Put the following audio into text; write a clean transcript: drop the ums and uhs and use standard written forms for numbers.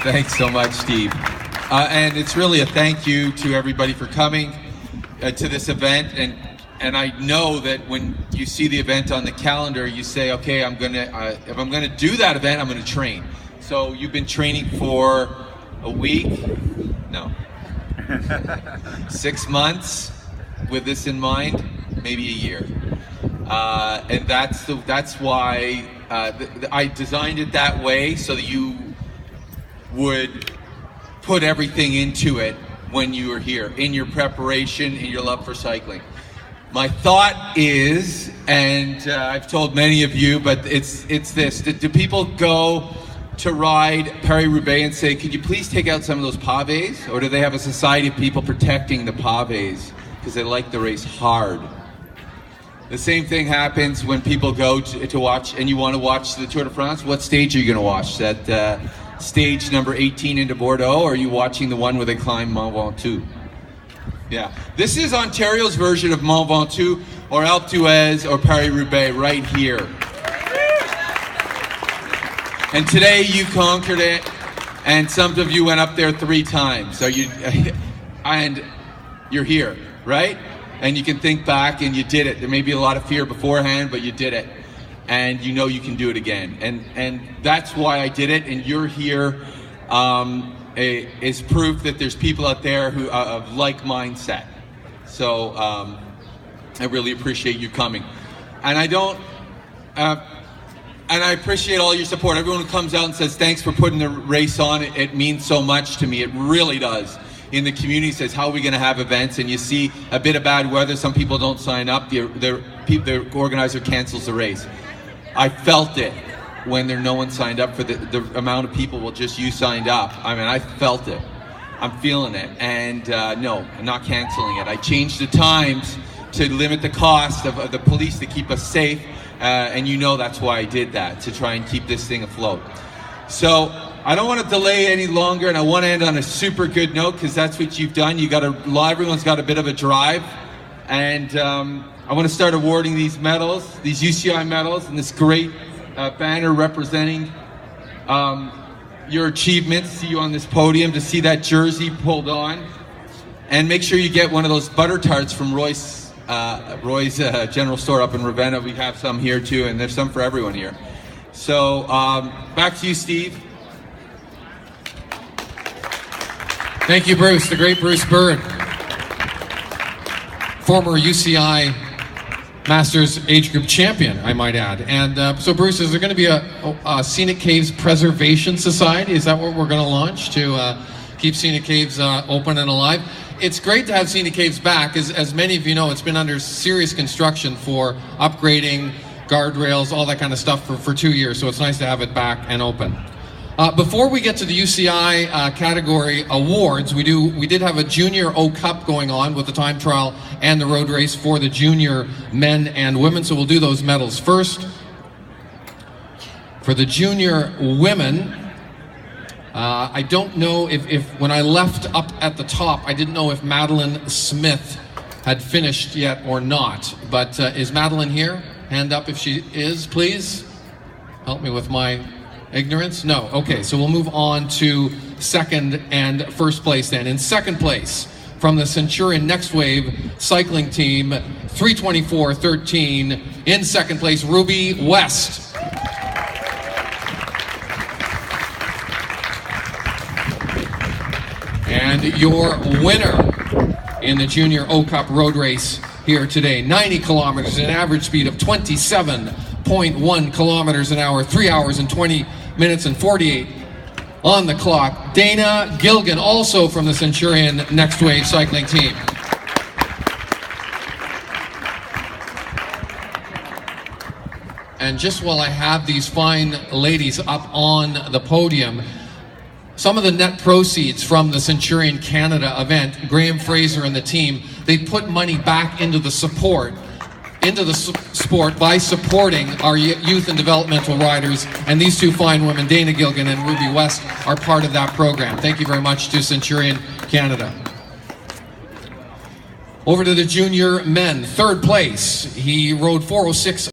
Thanks so much, Steve. And it's really a thank you to everybody for coming to this event. And I know that when you see the event on the calendar, you say, okay, if I'm gonna do that event, I'm gonna train. So you've been training for a week? No. 6 months with this in mind, maybe a year. And that's why I designed it that way, so that you would put everything into it when you are here, in your preparation, in your love for cycling. My thought is, and I've told many of you, but it's this: do people go to ride Paris-Roubaix and say, could you please take out some of those pavés? Or do they have a society of people protecting the pavés because they like the race hard? The same thing happens when people go to watch, and you want to watch the Tour de France. What stage are you going to watch? That stage number 18 into Bordeaux, or are you watching the one where they climb Mont Ventoux? Yeah, this is Ontario's version of Mont Ventoux or Alpe d'Huez or Paris-Roubaix right here. And today you conquered it, and some of you went up there 3 times. So and you're here, right? And you can think back and you did it. There may be a lot of fear beforehand, but you did it. And you know you can do it again. And that's why I did it, and you're here is proof that there's people out there who of like mindset. So I really appreciate you coming. And and I appreciate all your support. Everyone who comes out and says, thanks for putting the race on, it means so much to me. It really does. In the community says, how are we going to have events? And you see a bit of bad weather, some people don't sign up, the organizer cancels the race. I felt it when no one signed up for the amount of people, well, just you signed up. I mean, I felt it. I'm feeling it. And no, I'm not canceling it. I changed the times to limit the cost of the police to keep us safe. And you know that's why I did that, to try and keep this thing afloat. So I don't want to delay any longer, and I want to end on a super good note, because that's what you've done. Everyone's got a bit of a drive, and I want to start awarding these medals, these UCI medals, and this great banner representing your achievements. See you on this podium, to see that jersey pulled on, and make sure you get one of those butter tarts from Roy's General Store up in Ravenna. We have some here too, and there's some for everyone here. So back to you, Steve. Thank you, Bruce, the great Bruce Bird, former UCI Masters age group champion, I might add. And so, Bruce, is there going to be a Scenic Caves Preservation Society? Is that what we're going to launch to keep Scenic Caves open and alive? It's great to have Scenic Caves back. As many of you know, it's been under serious construction for upgrading, guardrails, all that kind of stuff for 2 years. So it's nice to have it back and open. Before we get to the UCI category awards, we did have a Junior O Cup going on with the time trial and the road race for the junior men and women. So we'll do those medals first. For the junior women, I don't know if when I left up at the top, I didn't know if Madeline Smith had finished yet or not. But is Madeline here? Hand up if she is, please. Help me with my ignorance? No. Okay, so we'll move on to second and first place then. In second place, from the Centurion Next Wave cycling team, 3:24.13. In second place, Ruby West. And your winner in the Junior O Cup road race here today, 90 kilometers, an average speed of 27.1 kilometers an hour, 3 hours and 20 minutes and 48 on the clock. Dana Gilgan, also from the Centurion Next Wave cycling team. And just while I have these fine ladies up on the podium, some of the net proceeds from the Centurion Canada event, Graham Fraser and the team, they put money back into the sport by supporting our youth and developmental riders. And these two fine women, Dana Gilgan and Ruby West, are part of that program. Thank you very much to Centurion Canada. Over to the junior men, third place. He rode 4:06.